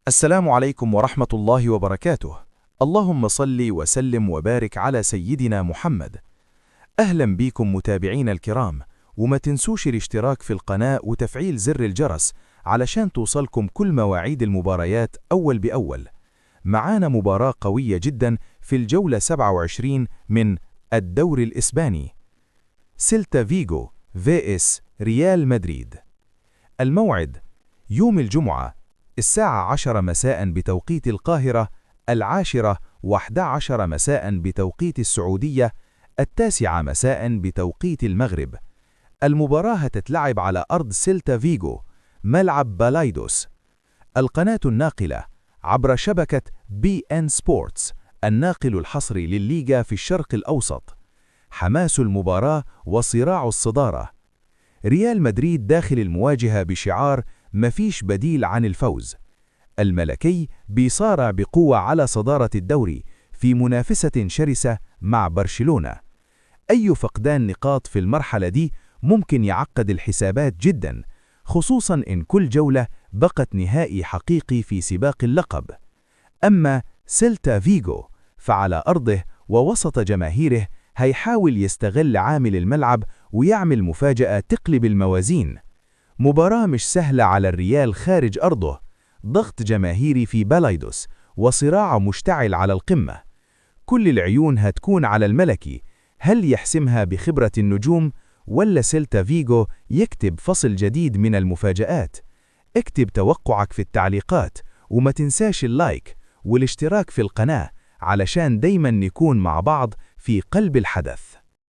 السلام عليكم ورحمة الله وبركاته. اللهم صل وسلم وبارك على سيدنا محمد. أهلا بكم متابعين الكرام، وما تنسوش الاشتراك في القناة وتفعيل زر الجرس علشان توصلكم كل مواعيد المباريات أول بأول. معانا مباراة قوية جدا في الجولة 27 من الدوري الإسباني، سيلتا فيغو vs ريال مدريد. الموعد يوم الجمعة 10 مساء بتوقيت القاهرة، 10:11 مساء بتوقيت السعودية، 9 مساء بتوقيت المغرب. المباراة هتتلعب على أرض سيلتا فيغو، ملعب بالايدوس. القناة الناقلة عبر شبكة BN سبورتس، الناقل الحصري للليغا في الشرق الأوسط. حماس المباراة وصراع الصدارة. ريال مدريد داخل المواجهة بشعار مفيش بديل عن الفوز. الملكي بيصارع بقوة على صدارة الدوري في منافسة شرسة مع برشلونة. أي فقدان نقاط في المرحلة دي ممكن يعقد الحسابات جدا، خصوصا إن كل جولة بقت نهائي حقيقي في سباق اللقب. أما سيلتا فيغو فعلى أرضه ووسط جماهيره هيحاول يستغل عامل الملعب ويعمل مفاجأة تقلب الموازين. مباراة مش سهلة على الريال خارج أرضه، ضغط جماهيري في بالايدوس وصراع مشتعل على القمة. كل العيون هتكون على الملكي، هل يحسمها بخبرة النجوم ولا سيلتا فيغو يكتب فصل جديد من المفاجآت؟ اكتب توقعك في التعليقات، وما تنساش اللايك والاشتراك في القناة علشان دايما نكون مع بعض في قلب الحدث.